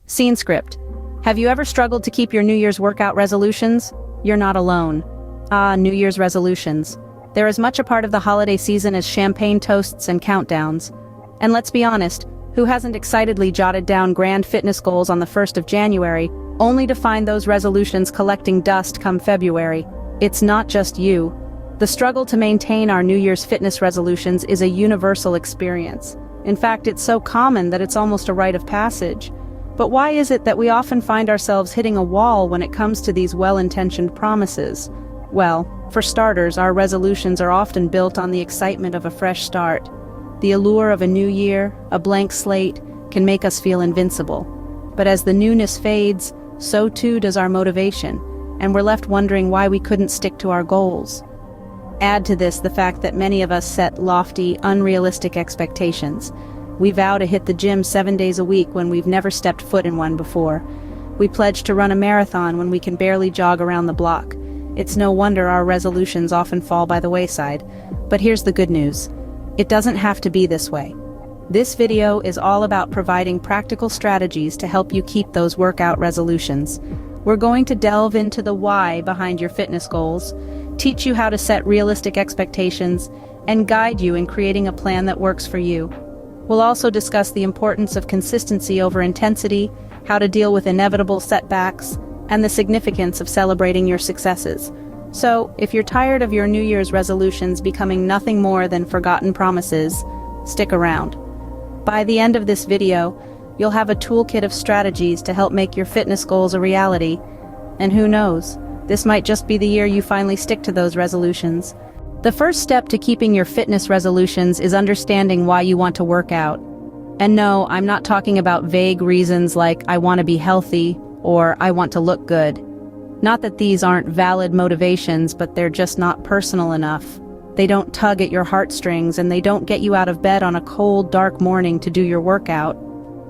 Scene script. Have you ever struggled to keep your New Year's workout resolutions? You're not alone. New Year's resolutions. They're as much a part of the holiday season as champagne toasts and countdowns. And let's be honest, who hasn't excitedly jotted down grand fitness goals on the 1st of January, only to find those resolutions collecting dust come February? It's not just you. The struggle to maintain our New Year's fitness resolutions is a universal experience. In fact, it's so common that it's almost a rite of passage. But why is it that we often find ourselves hitting a wall when it comes to these well-intentioned promises? Well, for starters, our resolutions are often built on the excitement of a fresh start. The allure of a new year, a blank slate, can make us feel invincible. But as the newness fades, so too does our motivation, and we're left wondering why we couldn't stick to our goals. Add to this the fact that many of us set lofty, unrealistic expectations. We vow to hit the gym 7 days a week when we've never stepped foot in one before. We pledge to run a marathon when we can barely jog around the block. It's no wonder our resolutions often fall by the wayside. But here's the good news. It doesn't have to be this way. This video is all about providing practical strategies to help you keep those workout resolutions. We're going to delve into the why behind your fitness goals, teach you how to set realistic expectations, and guide you in creating a plan that works for you. We'll also discuss the importance of consistency over intensity, how to deal with inevitable setbacks, and the significance of celebrating your successes. So, if you're tired of your New Year's resolutions becoming nothing more than forgotten promises, stick around. By the end of this video, you'll have a toolkit of strategies to help make your fitness goals a reality. And who knows, this might just be the year you finally stick to those resolutions. The first step to keeping your fitness resolutions is understanding why you want to work out. And no, I'm not talking about vague reasons like I want to be healthy or I want to look good. Not that these aren't valid motivations, but they're just not personal enough. They don't tug at your heartstrings and they don't get you out of bed on a cold, dark morning to do your workout.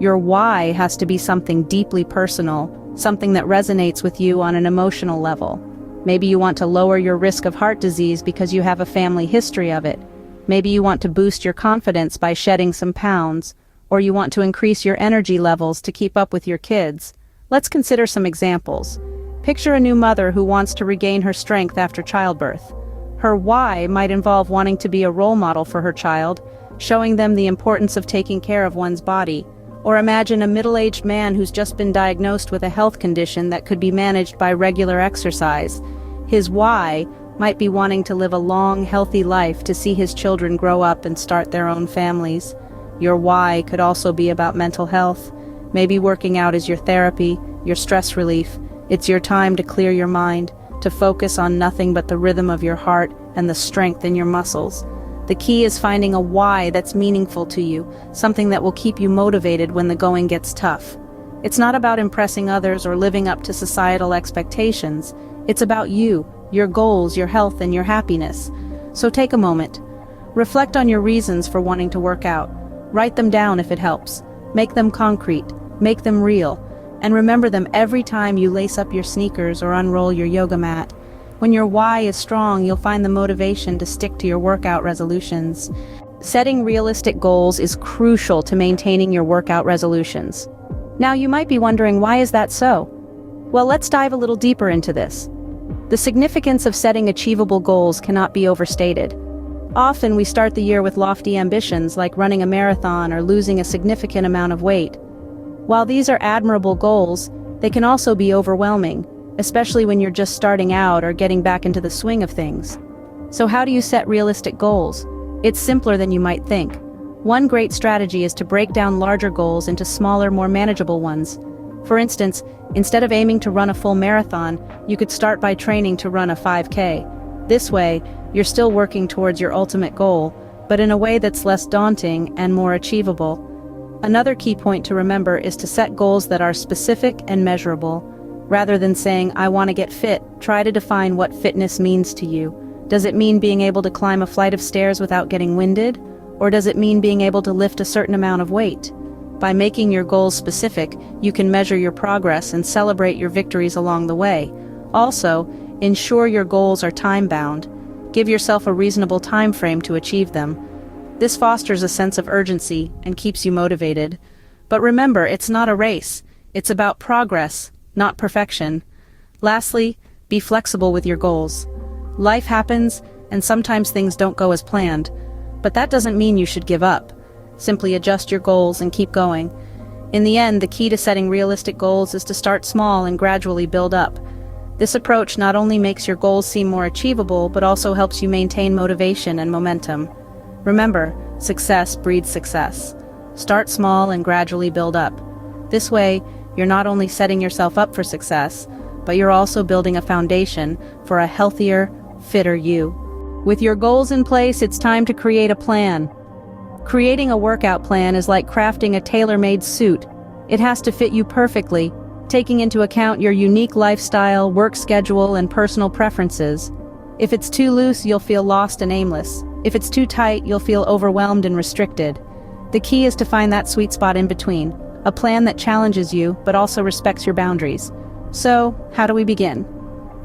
Your why has to be something deeply personal, something that resonates with you on an emotional level. Maybe you want to lower your risk of heart disease because you have a family history of it. Maybe you want to boost your confidence by shedding some pounds, or you want to increase your energy levels to keep up with your kids. Let's consider some examples. Picture a new mother who wants to regain her strength after childbirth. Her why might involve wanting to be a role model for her child, showing them the importance of taking care of one's body. Or imagine a middle-aged man who's just been diagnosed with a health condition that could be managed by regular exercise. His why might be wanting to live a long, healthy life to see his children grow up and start their own families. Your why could also be about mental health. Maybe working out is your therapy, your stress relief. It's your time to clear your mind, to focus on nothing but the rhythm of your heart and the strength in your muscles. The key is finding a why that's meaningful to you, something that will keep you motivated when the going gets tough. It's not about impressing others or living up to societal expectations. It's about you, your goals, your health, and your happiness. So take a moment. Reflect on your reasons for wanting to work out. Write them down if it helps. Make them concrete. Make them real. And remember them every time you lace up your sneakers or unroll your yoga mat. When your why is strong, you'll find the motivation to stick to your workout resolutions. Setting realistic goals is crucial to maintaining your workout resolutions. Now you might be wondering, why is that so? Well, let's dive a little deeper into this. The significance of setting achievable goals cannot be overstated. Often we start the year with lofty ambitions like running a marathon or losing a significant amount of weight. While these are admirable goals, they can also be overwhelming, especially when you're just starting out or getting back into the swing of things. So how do you set realistic goals? It's simpler than you might think. One great strategy is to break down larger goals into smaller, more manageable ones. For instance, instead of aiming to run a full marathon, you could start by training to run a 5K. This way, you're still working towards your ultimate goal, but in a way that's less daunting and more achievable. Another key point to remember is to set goals that are specific and measurable. Rather than saying, I want to get fit, try to define what fitness means to you. Does it mean being able to climb a flight of stairs without getting winded? Or does it mean being able to lift a certain amount of weight? By making your goals specific, you can measure your progress and celebrate your victories along the way. Also, ensure your goals are time-bound. Give yourself a reasonable time frame to achieve them. This fosters a sense of urgency and keeps you motivated. But remember, it's not a race. It's about progress, not perfection. Lastly, be flexible with your goals. Life happens, and sometimes things don't go as planned. But that doesn't mean you should give up. Simply adjust your goals and keep going. In the end, the key to setting realistic goals is to start small and gradually build up. This approach not only makes your goals seem more achievable, but also helps you maintain motivation and momentum. Remember, success breeds success. Start small and gradually build up. This way, you're not only setting yourself up for success, but you're also building a foundation for a healthier, fitter you. With your goals in place, it's time to create a plan. Creating a workout plan is like crafting a tailor-made suit. It has to fit you perfectly, taking into account your unique lifestyle, work schedule, and personal preferences. If it's too loose, you'll feel lost and aimless. If it's too tight, you'll feel overwhelmed and restricted. The key is to find that sweet spot in between, a plan that challenges you but also respects your boundaries. So, how do we begin?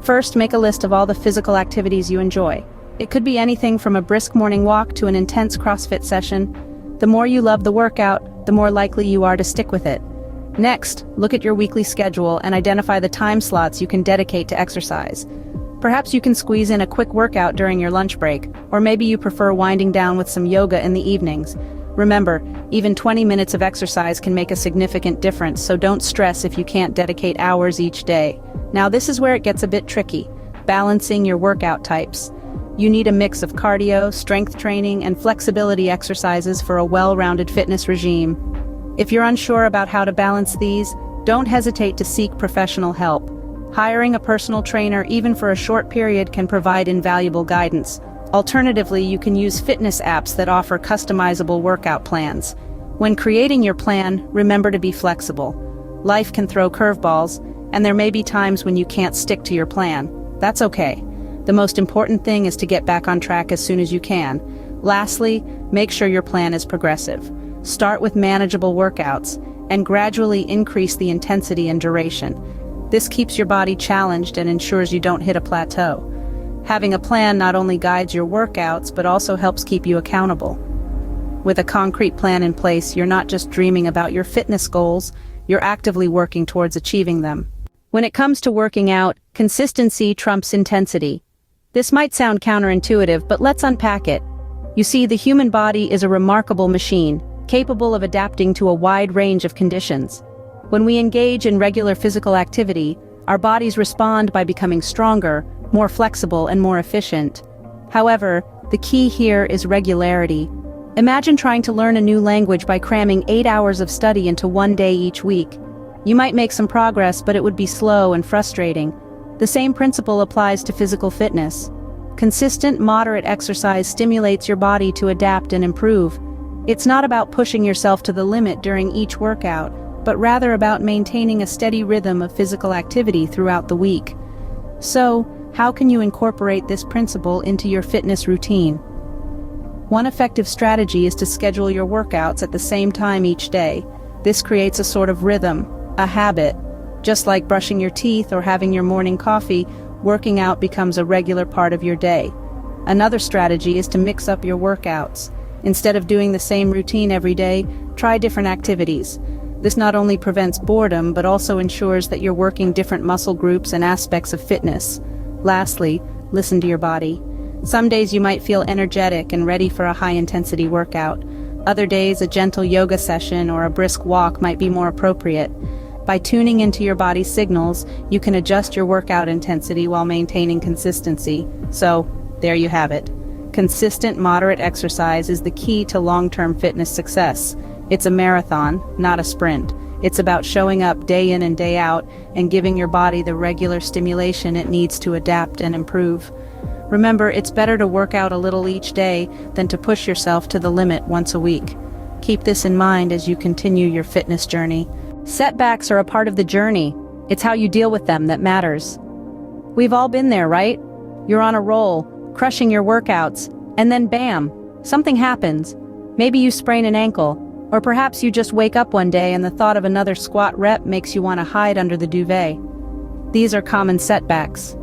First, make a list of all the physical activities you enjoy. It could be anything from a brisk morning walk to an intense CrossFit session. The more you love the workout, the more likely you are to stick with it. Next, look at your weekly schedule and identify the time slots you can dedicate to exercise. Perhaps you can squeeze in a quick workout during your lunch break, or maybe you prefer winding down with some yoga in the evenings. Remember, even 20 minutes of exercise can make a significant difference, so don't stress if you can't dedicate hours each day. Now this is where it gets a bit tricky, balancing your workout types. You need a mix of cardio, strength training, and flexibility exercises for a well-rounded fitness regime. If you're unsure about how to balance these, don't hesitate to seek professional help. Hiring a personal trainer, even for a short period, can provide invaluable guidance. Alternatively, you can use fitness apps that offer customizable workout plans. When creating your plan, remember to be flexible. Life can throw curveballs, and there may be times when you can't stick to your plan. That's okay. The most important thing is to get back on track as soon as you can. Lastly, make sure your plan is progressive. Start with manageable workouts, and gradually increase the intensity and duration. This keeps your body challenged and ensures you don't hit a plateau. Having a plan not only guides your workouts, but also helps keep you accountable. With a concrete plan in place, you're not just dreaming about your fitness goals, you're actively working towards achieving them. When it comes to working out, consistency trumps intensity. This might sound counterintuitive, but let's unpack it. You see, the human body is a remarkable machine, capable of adapting to a wide range of conditions. When we engage in regular physical activity, our bodies respond by becoming stronger, more flexible, and more efficient. However, the key here is regularity. Imagine trying to learn a new language by cramming 8 hours of study into one day each week. You might make some progress, but it would be slow and frustrating. The same principle applies to physical fitness. Consistent, moderate exercise stimulates your body to adapt and improve. It's not about pushing yourself to the limit during each workout, but rather about maintaining a steady rhythm of physical activity throughout the week. So, how can you incorporate this principle into your fitness routine? One effective strategy is to schedule your workouts at the same time each day. This creates a sort of rhythm, a habit. Just like brushing your teeth or having your morning coffee, working out becomes a regular part of your day. Another strategy is to mix up your workouts. Instead of doing the same routine every day, try different activities. This not only prevents boredom, but also ensures that you're working different muscle groups and aspects of fitness. Lastly, listen to your body. Some days you might feel energetic and ready for a high-intensity workout. Other days, a gentle yoga session or a brisk walk might be more appropriate. By tuning into your body's signals, you can adjust your workout intensity while maintaining consistency. So, there you have it. Consistent, moderate exercise is the key to long-term fitness success. It's a marathon, not a sprint. It's about showing up day in and day out and giving your body the regular stimulation it needs to adapt and improve. Remember, it's better to work out a little each day than to push yourself to the limit once a week. Keep this in mind as you continue your fitness journey. Setbacks are a part of the journey. It's how you deal with them that matters. We've all been there, right? You're on a roll, crushing your workouts, and then bam, something happens. Maybe you sprain an ankle, or perhaps you just wake up one day and the thought of another squat rep makes you want to hide under the duvet. These are common setbacks.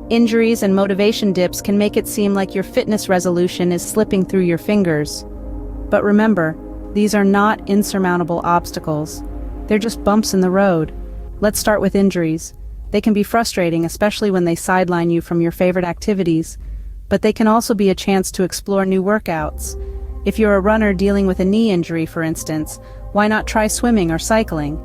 Injuries and motivation dips can make it seem like your fitness resolution is slipping through your fingers. But remember, these are not insurmountable obstacles. They're just bumps in the road. Let's start with injuries. They can be frustrating, especially when they sideline you from your favorite activities, but they can also be a chance to explore new workouts. If you're a runner dealing with a knee injury, for instance, why not try swimming or cycling?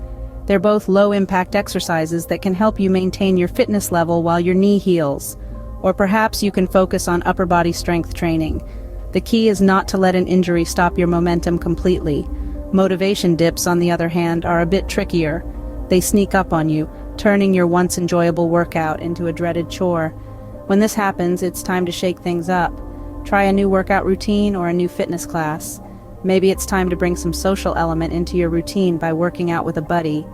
They're both low-impact exercises that can help you maintain your fitness level while your knee heals. Or perhaps you can focus on upper body strength training. The key is not to let an injury stop your momentum completely. Motivation dips, on the other hand, are a bit trickier. They sneak up on you, turning your once enjoyable workout into a dreaded chore. When this happens, it's time to shake things up. Try a new workout routine or a new fitness class. Maybe it's time to bring some social element into your routine by working out with a buddy.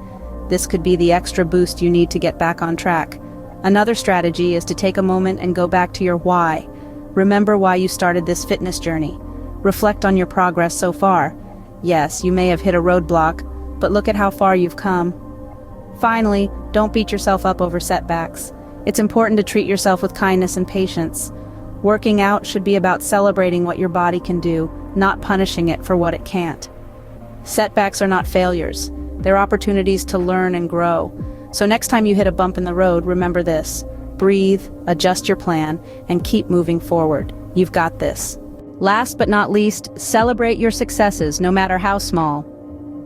This could be the extra boost you need to get back on track. Another strategy is to take a moment and go back to your why. Remember why you started this fitness journey. Reflect on your progress so far. Yes, you may have hit a roadblock, but look at how far you've come. Finally, don't beat yourself up over setbacks. It's important to treat yourself with kindness and patience. Working out should be about celebrating what your body can do, not punishing it for what it can't. Setbacks are not failures. They're opportunities to learn and grow. So next time you hit a bump in the road, remember this. Breathe, adjust your plan, and keep moving forward. You've got this. Last but not least, celebrate your successes, no matter how small.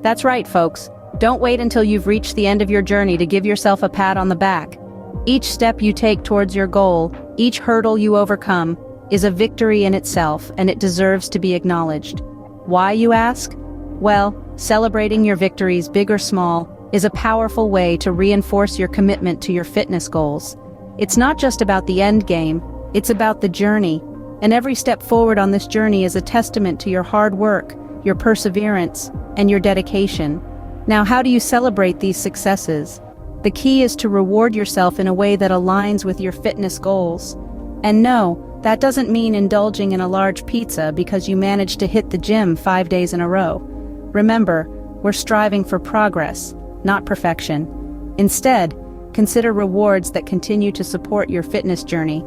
That's right, folks. Don't wait until you've reached the end of your journey to give yourself a pat on the back. Each step you take towards your goal, each hurdle you overcome, is a victory in itself, and it deserves to be acknowledged. Why, you ask? Well, celebrating your victories, big or small, is a powerful way to reinforce your commitment to your fitness goals. It's not just about the end game, it's about the journey. And every step forward on this journey is a testament to your hard work, your perseverance, and your dedication. Now, how do you celebrate these successes? The key is to reward yourself in a way that aligns with your fitness goals. And no, that doesn't mean indulging in a large pizza because you managed to hit the gym 5 days in a row. Remember, we're striving for progress, not perfection. Instead, consider rewards that continue to support your fitness journey.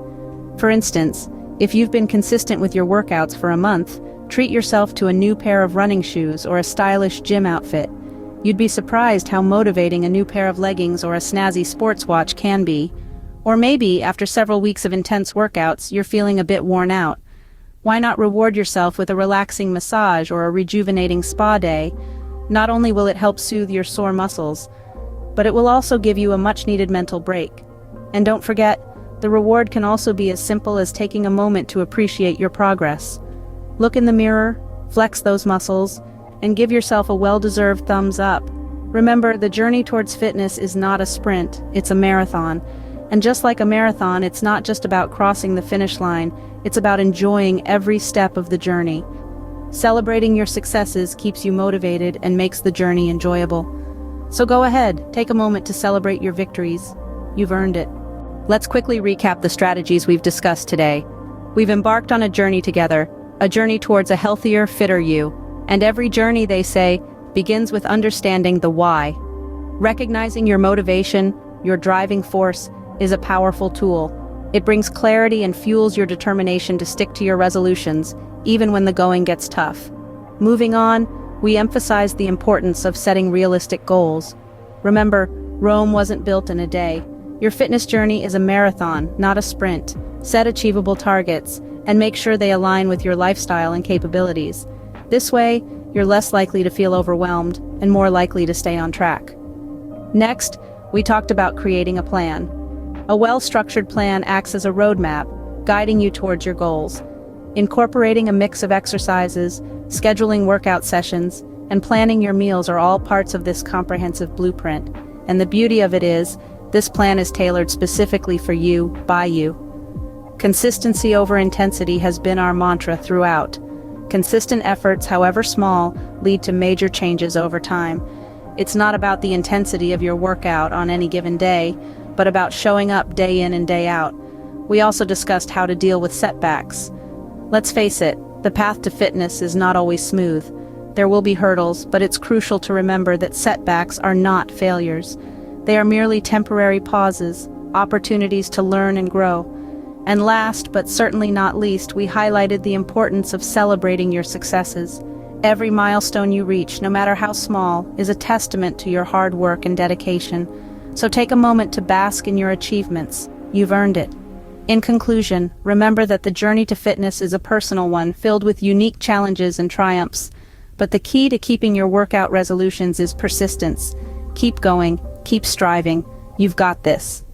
For instance, if you've been consistent with your workouts for a month, treat yourself to a new pair of running shoes or a stylish gym outfit. You'd be surprised how motivating a new pair of leggings or a snazzy sports watch can be. Or maybe, after several weeks of intense workouts, you're feeling a bit worn out. Why not reward yourself with a relaxing massage or a rejuvenating spa day? Not only will it help soothe your sore muscles, but it will also give you a much-needed mental break. And don't forget, the reward can also be as simple as taking a moment to appreciate your progress. Look in the mirror, flex those muscles, and give yourself a well-deserved thumbs up. Remember, the journey towards fitness is not a sprint, it's a marathon. And just like a marathon, it's not just about crossing the finish line, it's about enjoying every step of the journey. Celebrating your successes keeps you motivated and makes the journey enjoyable. So go ahead, take a moment to celebrate your victories. You've earned it. Let's quickly recap the strategies we've discussed today. We've embarked on a journey together, a journey towards a healthier, fitter you. And every journey, they say, begins with understanding the why. Recognizing your motivation, your driving force, is a powerful tool. It brings clarity and fuels your determination to stick to your resolutions, even when the going gets tough. Moving on, we emphasize the importance of setting realistic goals. Remember, Rome wasn't built in a day. Your fitness journey is a marathon, not a sprint. Set achievable targets, and make sure they align with your lifestyle and capabilities. This way, you're less likely to feel overwhelmed and more likely to stay on track. Next, we talked about creating a plan. A well-structured plan acts as a roadmap, guiding you towards your goals. Incorporating a mix of exercises, scheduling workout sessions, and planning your meals are all parts of this comprehensive blueprint. And the beauty of it is, this plan is tailored specifically for you, by you. Consistency over intensity has been our mantra throughout. Consistent efforts, however small, lead to major changes over time. It's not about the intensity of your workout on any given day, but about showing up day in and day out. We also discussed how to deal with setbacks. Let's face it, the path to fitness is not always smooth. There will be hurdles, but it's crucial to remember that setbacks are not failures. They are merely temporary pauses, opportunities to learn and grow. And last, but certainly not least, we highlighted the importance of celebrating your successes. Every milestone you reach, no matter how small, is a testament to your hard work and dedication. So take a moment to bask in your achievements. You've earned it. In conclusion, remember that the journey to fitness is a personal one, filled with unique challenges and triumphs. But the key to keeping your workout resolutions is persistence. Keep going, keep striving. You've got this.